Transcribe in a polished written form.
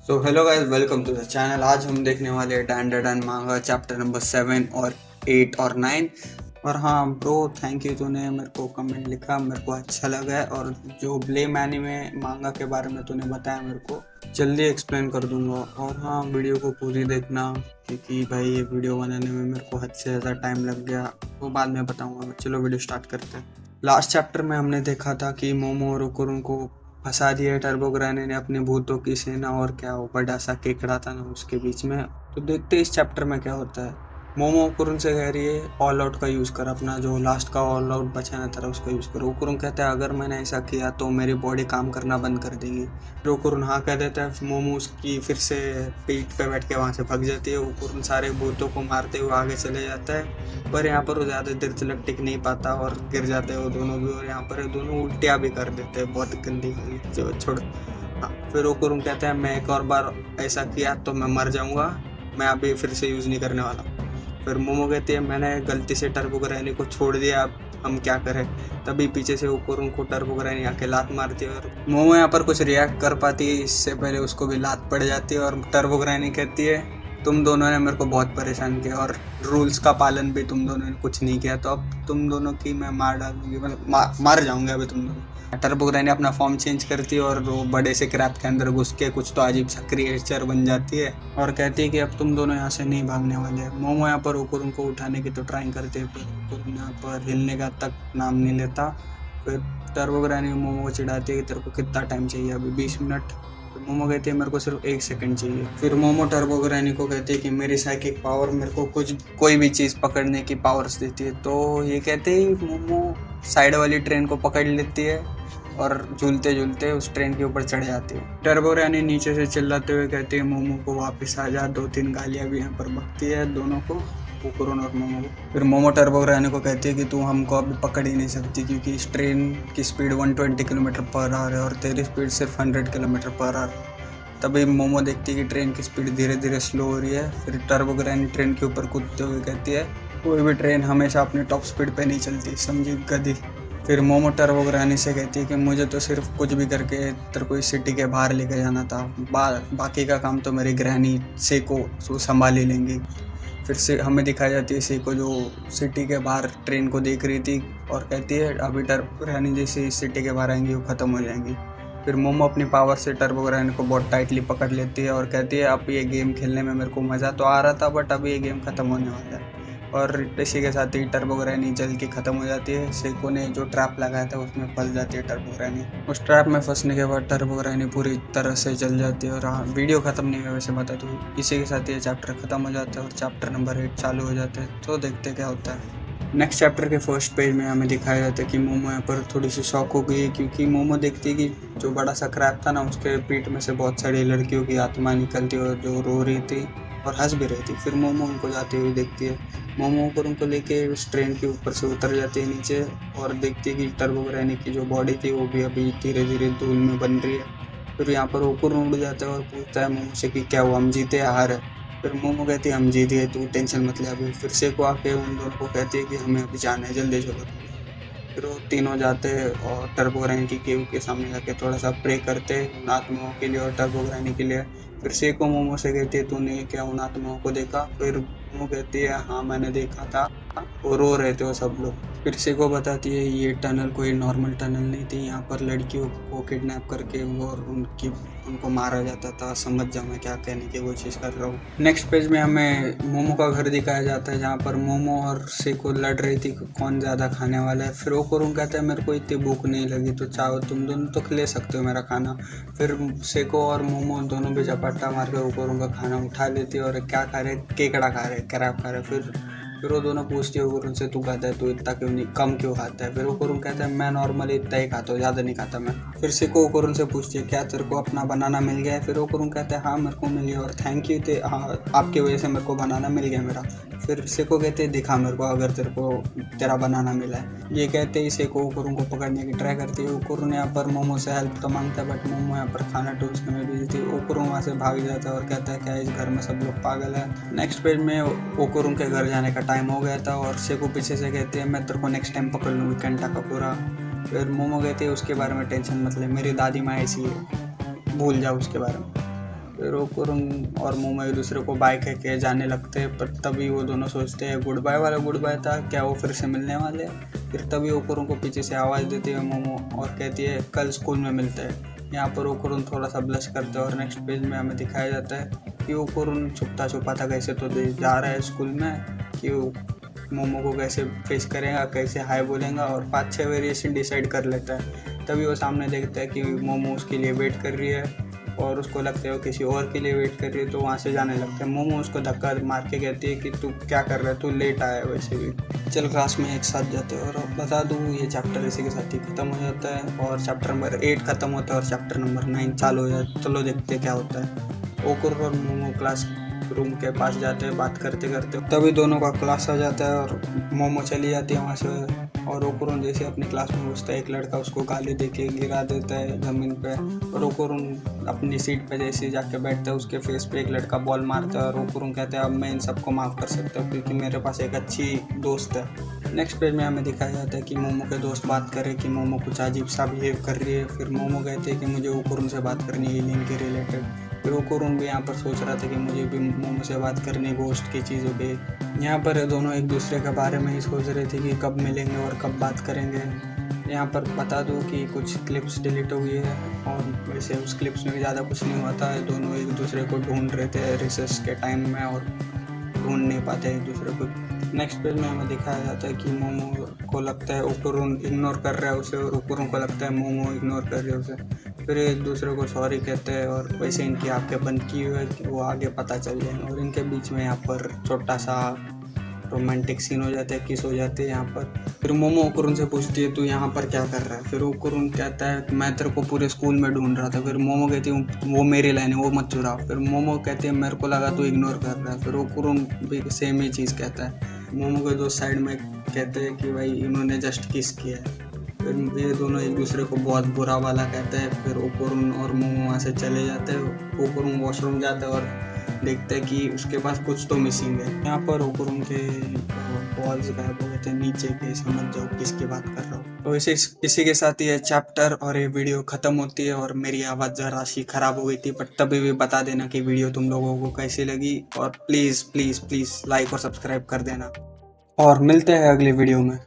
So hello guys, welcome to the channel. आज हम देखने वाले हैं डैंडर एंड मांगा चैप्टर नंबर 7 और 8 और 9। और हाँ ब्रो, थैंक यू, तूने मेरे को कमेंट लिखा, मेरे को अच्छा लगा है। और जो ब्लेम एनीमे मांगा के बारे में तूने बताया, मेरे को जल्दी एक्सप्लेन कर दूंगा। और हाँ, वीडियो को पूरी देखना, क्योंकि भाई ये वीडियो बनाने में मेरे को हद से ज़्यादा टाइम लग गया, वो बाद में बताऊँगा। चलो वीडियो स्टार्ट करते हैं। लास्ट चैप्टर में हमने देखा था कि मोमो और ओकुरुन को फंसा दिया टर्बोग्राने ने अपने भूतों की सेना, और क्या वो बड़ा सा केकड़ा था ना उसके बीच में। तो देखते हैं इस चैप्टर में क्या होता है। मोमो ओकुरुन से कह रही है ऑल आउट का यूज़ कर, अपना जो लास्ट का ऑल आउट बचा ना तेरा उसका यूज़ कर। ओकुरुन कहता है अगर मैंने ऐसा किया तो मेरी बॉडी काम करना बंद कर देगी। फिर ओकुरुन हाँ कह देता है। मोमो उसकी फिर से पीठ पे बैठ के वहाँ से भाग जाती है। ओकुरुन सारे भूतों को मारते हुए आगे चले जाता है, पर यहाँ पर वो ज़्यादा देर तक टिक नहीं पाता और गिर जाते हैं वो दोनों भी। और यहाँ पर ये दोनों उल्टियाँ भी कर देते हैं, बहुत गंदी जो छोड़। हाँ, फिर ओकुरुन कहता है मैं एक और बार ऐसा किया तो मैं मर जाऊँगा, मैं अभी फिर से यूज़ नहीं करने वाला। फिर मोमो कहती है मैंने गलती से टर्बोग्रानी को छोड़ दिया, अब हम क्या करें। तभी पीछे से ओकुरुन को टर्बोग्रानी आके लात मारती है, और मोमो यहाँ पर कुछ रिएक्ट कर पाती है, इससे पहले उसको भी लात पड़ जाती है। और टर्बोग्रानी कहती है तुम दोनों ने मेरे को बहुत परेशान किया, और रूल्स का पालन भी तुम दोनों ने कुछ नहीं किया, तो अब तुम दोनों की मैं मार डालूंगी, मतलब मार जाऊंगा अभी तुम दोनों। टर्बोग्रानी अपना फॉर्म चेंज करती है और वो बड़े से क्रैप के अंदर घुस के कुछ तो अजीब सा क्रिएचर बन जाती है, और कहती है कि अब तुम दोनों यहाँ से नहीं भागने वाले। मोमो यहाँ पर ओकुरुन को उठाने की तो ट्राई करते हैं, पर ओकुरुन यहाँ पर हिलने का तक नाम नहीं लेता। फिर टर्बोग्रानी मोमो को चिढ़ाती है कि तेरे को कितना टाइम चाहिए, अभी 20 मिनट। तो मोमो कहती है मेरे को सिर्फ 1 सेकंड चाहिए। फिर मोमो टर्बोग्रानी को कहती है कि मेरी साइकिक पावर मेरे को कोई भी चीज़ पकड़ने की पावर्स देती है। तो ये कहते ही मोमो साइड वाली ट्रेन को पकड़ लेती है और झूलते झूलते उस ट्रेन के ऊपर चढ़ जाती है। टर्बोग्रानी नीचे से चिल्लाते हुए कहती है मोमो को वापस आ जा। 2-3 गालियाँ भी यहाँ पर बकती है दोनों को, ओकुरुन और मोमो को। फिर मोमो टर्बोग्रानी को कहती है कि तू हमको अभी पकड़ ही नहीं सकती, क्योंकि इस ट्रेन की स्पीड 120 किलोमीटर पर आवर है और तेरी स्पीड सिर्फ 100 किलोमीटर पर आवर। तभी मोमो देखती है कि ट्रेन की स्पीड धीरे धीरे स्लो हो रही है। फिर टर्बोग्रानी ट्रेन के ऊपर कूदते हुए कहती है कोई भी ट्रेन हमेशा अपनी टॉप स्पीड पे नहीं चलती, समझी गधी। फिर मोमो टर्बोग्रानी से कहती है कि मुझे तो सिर्फ कुछ भी करके तेरे को इस सिटी के बाहर लेकर जाना था, बाकी का काम तो मेरी ग्रहणी सेको संभाल ही लेंगी। फिर से हमें दिखाई जाती है सेको जो सिटी के बाहर ट्रेन को देख रही थी, और कहती है अभी टर्बोग्रानी जैसे इस सिटी के बाहर आएंगी वो ख़त्म हो जाएंगी। फिर मोमो अपनी पावर से टर्बोग्रानी को बहुत टाइटली पकड़ लेती है और कहती है अब ये गेम खेलने में मेरे को मज़ा तो आ रहा था, बट अब ये गेम ख़त्म होने वाला है। और इसी के साथ ही टर्बोग्रानी जल के ख़त्म हो जाती है। सेको ने जो ट्रैप लगाया था उसमें फंस जाती है टर्बोग्रानी। उस ट्रैप में फंसने के बाद टर्बोग्रानी पूरी तरह से जल जाती है। और हाँ, वीडियो ख़त्म नहीं है वैसे, बता दूँ। इसी के साथ ये चैप्टर ख़त्म हो जाता है और चैप्टर नंबर 8 चालू हो जाता है। तो देखते क्या होता है। नेक्स्ट चैप्टर के फर्स्ट पेज में हमें दिखाया जाता है कि मोमो यहाँ पर थोड़ी सी शॉक हो गई है, क्योंकि मोमो देखती है कि जो बड़ा सा क्रैप था ना उसके पीठ में से बहुत सारी लड़कियों की आत्मा निकलती और जो रो रही थी और हंस भी रही थी। फिर मोमो उनको जाती हुई देखती है। मोमो पर उनको लेके उस ट्रेन के ऊपर से उतर जाती है नीचे, और देखती है कि टर्बोग्रानी की जो बॉडी थी वो भी अभी धीरे धीरे धूल में बन रही है। फिर यहाँ पर ओकुरुन उड़ जाता है और पूछता है मोमो से कि क्या हुआ, हम जीते या हारे। फिर मोमो कहती है हम जीत गए, तू टेंशन मत ले अभी। फिर सेको आके उन दोनों को कहती है कि हमें अभी जाना है, जल्दी चलो। फिर वो तीनों जाते हैं और टर्बोग्रानी की केव के सामने जाके थोड़ा सा प्रे करते हैं उन आत्माओं के लिए और टर्बोग्रानी के लिए। फिर सेको मोमो से कहती है तूने क्या उन आत्माओं को देखा। फिर मोमो कहती है हाँ मैंने देखा था, वो रो रहे थे वो सब लोग। फिर सेको बताती है ये टनल कोई नॉर्मल टनल नहीं थी, यहाँ पर लड़कियों को किडनैप करके और उनको मारा जाता था। समझ जाओ मैं क्या कहने की कोशिश कर रहा हूँ। नेक्स्ट पेज में हमें मोमो का घर दिखाया जाता है, जहाँ पर मोमो और सेको लड़ रही थी कौन ज़्यादा खाने वाला है। फिर ओकुरुन कहता है मेरे को इतनी भूख नहीं लगी, तो चाहो तुम दोनों तो ले सकते हो मेरा खाना। फिर सेको और मोमो दोनों भी झपट्टा मार के ओकुरुन का खाना उठा लेती है, और क्या खा रहे, केकड़ा खा रहे, क्रैब खा रहे। फिर वो दोनों पूछती है ओकुरुन से तू खाता है, तू इतना क्यों नहीं, कम क्यों खाता है। फिर ओकुरुन कहता है मैं नॉर्मली इतना ही खाता हूँ, ज़्यादा नहीं खाता मैं। फिर सेको ओकुरुन से पूछती है क्या तेरे को अपना बनाना मिल गया है। फिर ओकुरुन कहता है हाँ मेरे को मिल गया, और थैंक यू थे, हाँ आपकी वजह से मेरे को बनाना मिल गया मेरा। फिर सेको कहते हैं दिखा मेरे को अगर तेरे को तेरा बनाना मिला है। ये कहते ही सेको ओकुरुन को पकड़ने की ट्राई करती है। ओकुरुन यहाँ पर मोमो से हेल्प तो मांगता है, बट मोमो यहाँ पर खाना टूसने में बिजी थी। ओकुरुन वहाँ से भाग जाता है और कहता है क्या इस घर में सब लोग पागल है। नेक्स्ट पेज में ओकुरुन के घर जाने का टाइम हो गया था, और सेको पीछे से कहती है मैं तेरे को नेक्स्ट टाइम पकड़ लूँगी घंटा का पूरा। फिर मोमो कहती है उसके बारे में टेंशन मत ले, मेरी दादी माँ ऐसी है, भूल जाओ उसके बारे में। फिर ओकुरुन और मोमो एक दूसरे को बाय कह के जाने लगते हैं, पर तभी वो दोनों सोचते हैं गुड बाय वाला गुड बाय था क्या, वो फिर से मिलने वाले हैं। फिर तभी ओकुरुन को पीछे से आवाज़ देती है मोमो और कहती है कल स्कूल में मिलते हैं। यहाँ पर ओकुरुन थोड़ा सा ब्लश करते हैं और नेक्स्ट पेज में हमें दिखाया जाता है कि ओकुरुन छुपता छुपाता कैसे तो जा रहा है स्कूल में, कि मोमो को कैसे फेस करेगा, कैसे हाय बोलेगा, और 5-6 वेरिएशन डिसाइड कर लेता है। तभी वो सामने देखता है कि मोमो उसके लिए वेट कर रही है और उसको लगता है वो किसी और के लिए वेट कर रही है, तो वहाँ से जाने लगता है। मोमो उसको धक्का मार के कहती है कि तू क्या कर रहा है, तू लेट आया है वैसे भी, चल क्लास में एक साथ जाते हैं। और बता दूँ ये चैप्टर इसी के साथ ही खत्म हो जाता है और चैप्टर नंबर 8 खत्म होता है और चैप्टर नंबर 9 चालू हो जाता है। चलो देखते हैं क्या होता है। ओकुरुन और मोमो क्लास रूम के पास जाते हैं बात करते करते, तभी दोनों का क्लास आ जाता है और मोमो चली जाती है वहाँ से। और ओकुरुन जैसे अपनी क्लास में घुसता है, एक लड़का उसको गाली देके गिरा देता है ज़मीन पे, और ओकुरुन अपनी सीट पे जैसे जाके बैठता है, उसके फेस पे एक लड़का बॉल मारता है और ओकुरुन कहता है अब मैं इन सबको माफ़ कर सकता हूँ क्योंकि मेरे पास एक अच्छी दोस्त है। नेक्स्ट पेज में हमें दिखाया जाता है कि मोमो के दोस्त बात कर रहे हैं कि मोमो कुछ अजीब सा बिहेव कर रही है। फिर मोमो कहते हैं कि मुझे ओकुरुन से बात करनी है एलियन के रिलेटेड। फिर ओकुरुन भी यहाँ पर सोच रहा था कि मुझे भी मोमो से बात करनी गोस्ट की चीज़ों पे। यहाँ पर दोनों एक दूसरे के बारे में ही सोच रहे थे कि कब मिलेंगे और कब बात करेंगे। यहाँ पर बता दूँ कि कुछ क्लिप्स डिलीट हुई है और वैसे उस क्लिप्स में भी ज़्यादा कुछ नहीं हुआ था। दोनों एक दूसरे को ढूंढ रहे थे रिसेस के टाइम में और ढूंढ नहीं पाते एक दूसरे को। नेक्स्ट पेज में हमें दिखाया जाता है कि मोमो को लगता है ओकुरुन इग्नोर कर रहा है उसे और ओकुरुन को लगता है मोमो इग्नोर कर रही है उसे। फिर एक दूसरे को सॉरी कहते हैं और वैसे इनकी आंखें बंद की हुई है कि वो आगे पता चल जाए, और इनके बीच में यहाँ पर छोटा सा रोमांटिक सीन हो जाता है, किस हो जाती है यहाँ पर। फिर मोमो ओकुरुन से पूछती है तू यहाँ पर क्या कर रहा है। फिर ओकुरुन कहता है मैं तेरे को पूरे स्कूल में ढूंढ रहा था। फिर मोमो कहती है वो मेरी लाइन है वो मत चुराओ। फिर मोमो कहती है मेरे को लगा तू इग्नोर कर रहा है। फिर ओकुरुन भी सेम ही चीज़ कहता है। मोमो के दोस्त साइड में कहते हैं कि भाई इन्होंने जस्ट किस किया है। फिर ये दोनों एक दूसरे को बहुत बुरा वाला कहते हैं। फिर ओकुरुन और मोमो वहाँ से चले जाते हैं। ओकुरुन वॉशरूम जाता है और देखते हैं कि उसके पास कुछ तो मिसिंग है। यहाँ पर ओकुरुन के बॉल्स गायब हो गए थे नीचे के, समझ जाओ किसकी बात कर रहा हूँ। तो इसी के साथ ये चैप्टर और ये वीडियो ख़त्म होती है। और मेरी आवाज़ ज़रा सी ख़राब हो गई थी, पर तभी भी बता देना कि वीडियो तुम लोगों को कैसी लगी, और प्लीज़ प्लीज़ प्लीज़ लाइक और सब्सक्राइब कर देना। और मिलते हैं अगली वीडियो में।